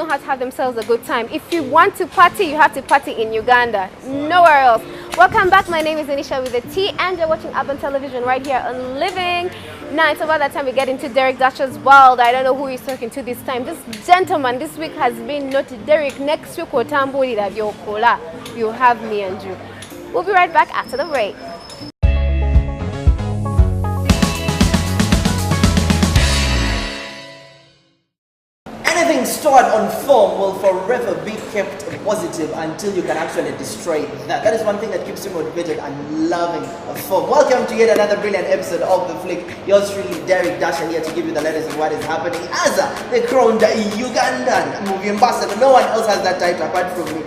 how to have themselves a good time. If you want to party, you have to party in Uganda, nowhere else. Welcome back. My name is Anisha with a T, and you're watching Urban Television right here on Living. Now it's about that time we get into Derek Dasher's world. I don't know who he's talking to this time. This gentleman this week has been not Derek. Next week, you have me and you. We'll be right back after the break. Anything stored on film will forever be kept positive until you can actually destroy that. That is one thing that keeps you motivated and loving a film. Welcome to yet another brilliant episode of The Flick. Yours truly, Derek Dasher, here to give you the latest of what is happening as the crowned Ugandan movie ambassador. No one else has that title apart from me.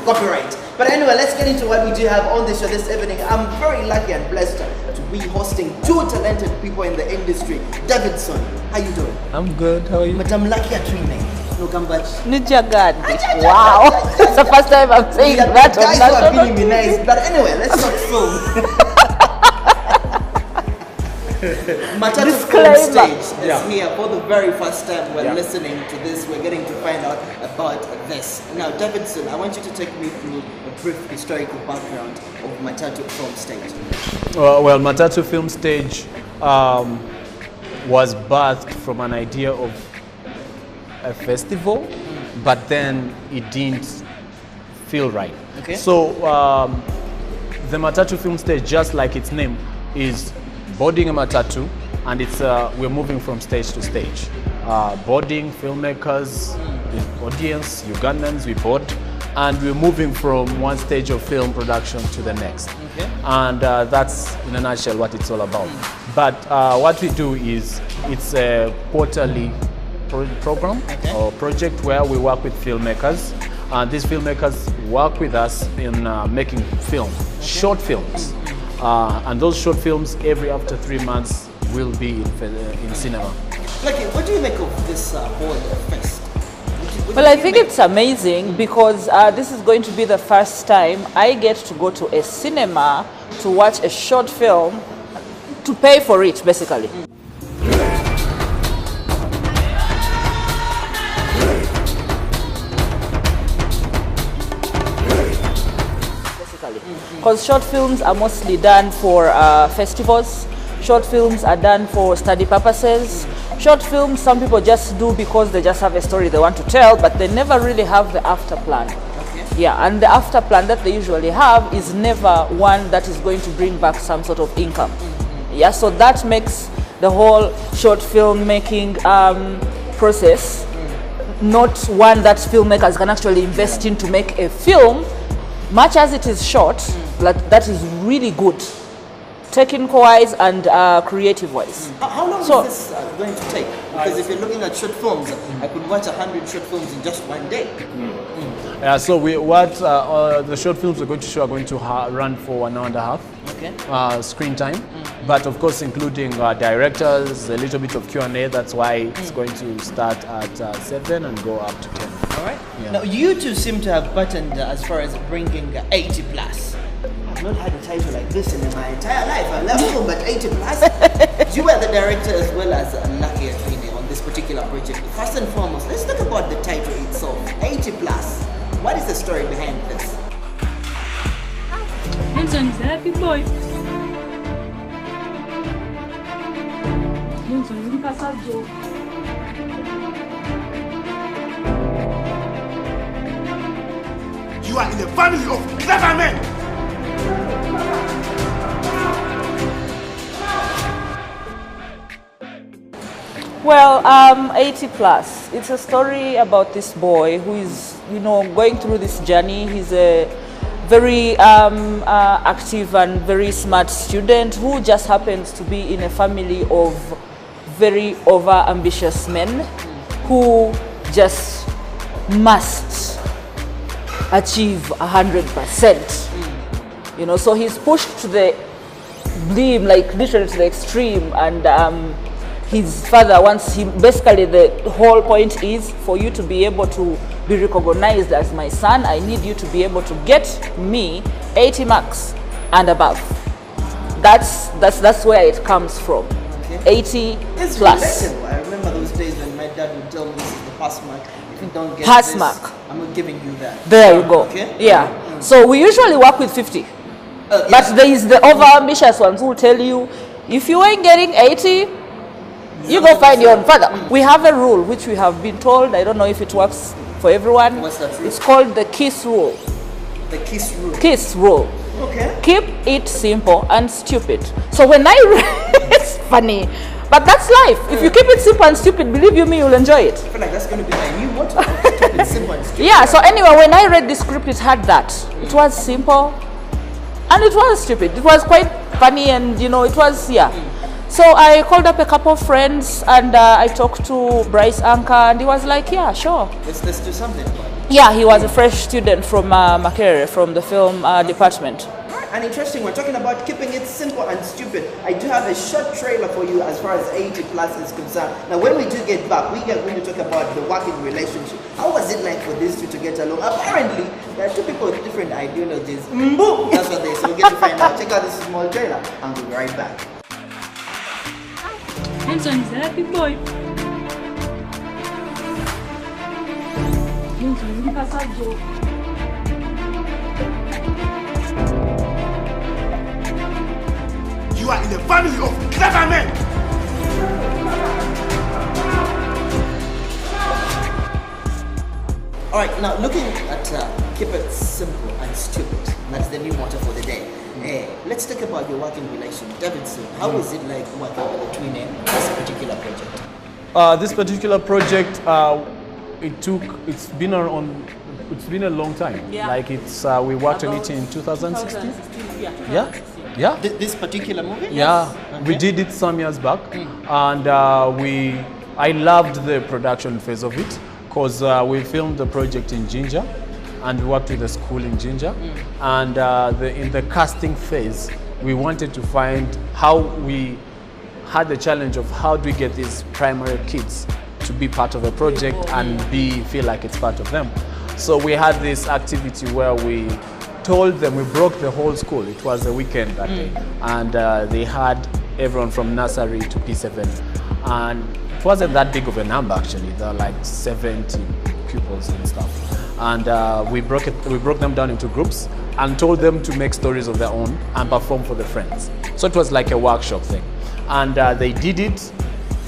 Copyright. But anyway, let's get into what we do have on the show this evening. I'm very lucky and blessed to be hosting two talented people in the industry. Davidson, how you doing? I'm good, how are you? Madam Lucky at Rene. No, come back. Wow. It's the first time I'm saying that. Guys who are feeling me nice. But anyway, let's not film. Matatu Film Stage is here for the very first time. We're listening to this. We're getting to find out about this. Now, Davidson, I want you to take me through a brief historical background of Matatu Film Stage. Well, Matatu Film Stage was birthed from an idea of a festival, but then it didn't feel right. Okay. So the Matatu Film Stage, just like its name, is boarding a Matatu, and it's we're moving from stage to stage. Boarding filmmakers, the audience, Ugandans, we board, and we're moving from one stage of film production to the next. Okay. And that's in a nutshell what it's all about. But what we do is it's a quarterly program or project where we work with filmmakers, and these filmmakers work with us in making film, short films. And those short films, every after 3 months, will be in cinema. Lucky, what do you make of this whole fest? Well, I think it's amazing because this is going to be the first time I get to go to a cinema to watch a short film, to pay for it, basically. Because short films are mostly done for festivals. Short films are done for study purposes. Short films, some people just do because they just have a story they want to tell, but they never really have the after plan. Okay. Yeah, and the after plan that they usually have is never one that is going to bring back some sort of income. Yeah, so that makes the whole short film making process not one that filmmakers can actually invest in to make a film. Much as it is short, that is really good, technical-wise and creative-wise. How long is this going to take? Because if you're looking at short films, I could watch 100 short films in just one day. So the short films we're going to show are going to run for 1 hour and a half screen time. But of course, including directors, a little bit of Q&A. That's why it's going to start at 7 and go up to 10. All right. Yeah. Now, you two seem to have patterned as far as bringing 80 plus. I've not had a title like this in my entire life. I love film, but 80 plus. You were the director as well as Lucky Atrine on this particular project. First and foremost, let's talk about the title itself. 80 plus. What is the story behind this? Hanson is a happy boy. You are in a family of clever men. Well, 80 plus. It's a story about this boy who is, going through this journey. He's a very active and very smart student who just happens to be in a family of very over-ambitious men who just must achieve 100%. So he's pushed to the brim, like literally to the extreme, and his father wants him, basically the whole point is for you to be able to be recognized as my son, I need you to be able to get me 80 marks and above. That's where it comes from. 80 it's plus. Relatable. I remember those days when my dad would tell me this is the pass mark. If you don't get Pass this, mark. I'm not giving you that. There you go. Okay. Yeah. So we usually work with 50. Yes. But there is the over-ambitious ones who will tell you, if you ain't getting 80, you go find your own father. We have a rule which we have been told, I don't know if it works for everyone. What's that rule? It's called the KISS rule. The KISS rule. KISS rule. Okay. Keep it simple and stupid. So when I it's funny, but that's life. If you keep it simple and stupid, believe you me, you'll enjoy it. I feel like that's going to be my new motto. Keep it simple and stupid. Yeah, so anyway, when I read the script, it had that. It was simple and it was stupid. It was quite funny and, you know, it was, yeah. So I called up a couple of friends and I talked to Bryce Anka and he was like, yeah, sure. Let's do something about it. Yeah, he was a fresh student from Makerere, from the film department. And interesting, we're talking about keeping it simple and stupid. I do have a short trailer for you as far as 80 plus is concerned. Now, when we do get back, we are going to talk about the working relationship. How was it like for these two to get along? Apparently, there are two people with different ideologies. That's what they say. We'll get to find out. Check out this small trailer, and we'll be right back. Hanson is a happy boy. Hanson, you pass out, Joe. You are in a family of clever men. All right, now looking at keep it simple and stupid. That's the new motto for the day. Let's talk about your working relation. Davidson, how was it like working between this particular project? This particular project, it's been a long time. Yeah. Like we worked on it in 2016. Yeah. Yeah. This particular movie? Yeah, Okay. we did it some years back, and I loved the production phase of it because we filmed the project in Jinja, and we worked with the school in Jinja, and in the casting phase, we wanted to find how we had the challenge of how do we get these primary kids to be part of the project and feel like it's part of them. So we had this activity where we told them, we broke the whole school. It was a weekend that day, and they had everyone from nursery to P7, and it wasn't that big of a number actually. There were like 70 pupils and stuff, and we broke them down into groups and told them to make stories of their own and perform for the friends. So it was like a workshop thing, and they did it.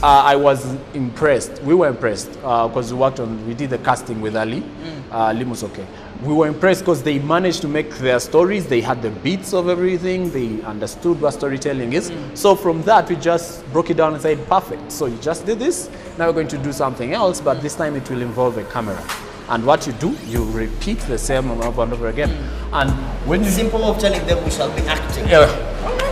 I was impressed. We were impressed because we did the casting with Ali Limusoke. We were impressed because they managed to make their stories. They had the beats of everything. They understood what storytelling is. So from that, we just broke it down and said, perfect. So you just did this. Now we're going to do something else, but this time it will involve a camera. And what you do, you repeat the same over and over again. And when you Simple of telling them we shall be acting.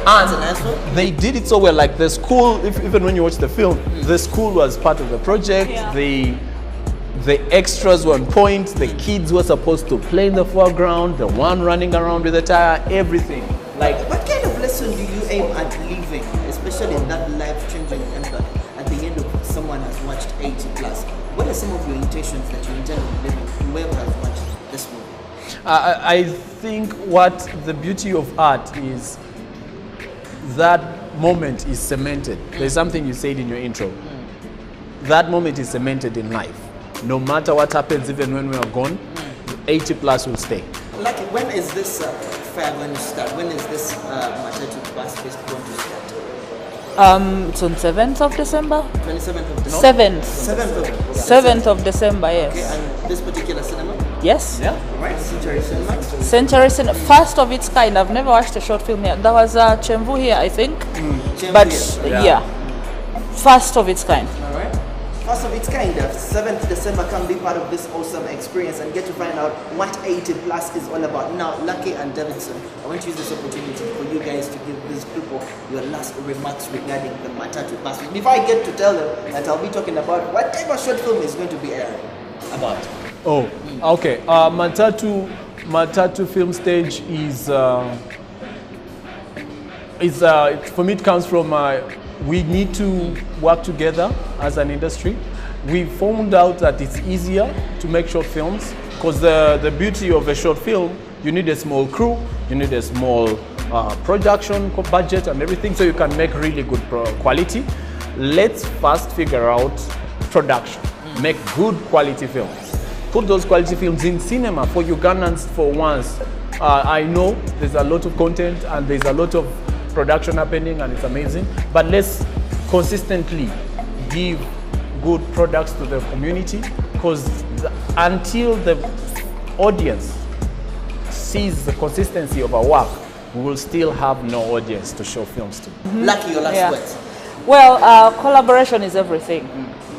and they did it so well. Like the school, even when you watch the film, the school was part of the project. Yeah. The extras were on point. The kids were supposed to play in the foreground. The one running around with the tire, everything. Like, What kind of lesson do you aim at leaving, especially in that life-changing impact at the end of someone has watched 80 plus? What are some of your intentions that you intend on leaving whoever has watched this movie? I think what the beauty of art is that moment is cemented. There's something you said in your intro. That moment is cemented in life. No matter what happens, even when we are gone, 80 plus will stay. Like, when is this fair going to start? When is this Matatu bus fest going to start? It's on 7th of December. 27th of December? 7th. 7th 7th of December, Okay, yes. and this particular cinema? Yes. Yeah. Right, Century Cinema? Century Cinema, first of its kind. I've never watched a short film here. There was Chemvu here, I think. Chemvu But here. yeah, first of its kind. Alright. First of its kind, 7th December, come be part of this awesome experience and get to find out what 80 plus is all about. Now, Lucky and Davidson, I want to use this opportunity for you guys to give these people your last remarks regarding the Matatu bus. Before I get to tell them that I'll be talking about what type of short film is going to be airing about. Oh, okay. Matatu film stage is for me. It comes from we need to work together as an industry. We found out that it's easier to make short films because the beauty of a short film, you need a small crew, you need a small production budget and everything, so you can make really good quality. Let's first figure out production. make good quality films. Put those quality films in cinema for Ugandans for once. I know there's a lot of content and there's a lot of production happening and it's amazing, but let's consistently give good products to the community, because until the audience sees the consistency of our work, we will still have no audience to show films to. Lucky, your last words. Well, collaboration is everything.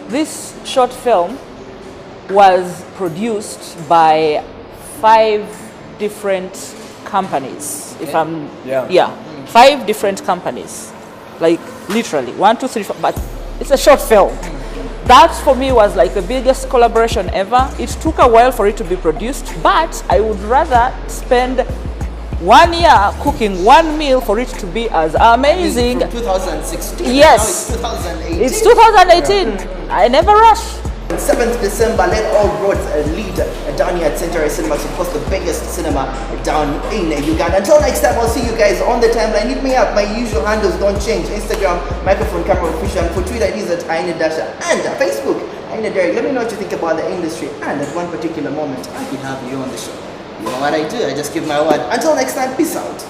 This short film was produced by 5 different companies. If I'm 5 different companies, like literally 1, 2, 3, 4, but it's a short film. That for me was like the biggest collaboration ever. It took a while for it to be produced, but I would rather spend 1 year cooking 1 meal for it to be as amazing. From 2016. Yes. Now it's 2018. It's 2018. I never rush. 7th December, let all roads lead down here at Century Cinema, of course the biggest cinema down in Uganda. Until next time, I'll see you guys on the timeline. Hit me up. My usual handles don't change. Instagram, Microphone Camera Official. For Twitter, it is at Aina Dasha. And Facebook, Aina Derek. Let me know what you think about the industry. And at one particular moment, I can have you on the show. You know what I do? I just give my word. Until next time, peace out.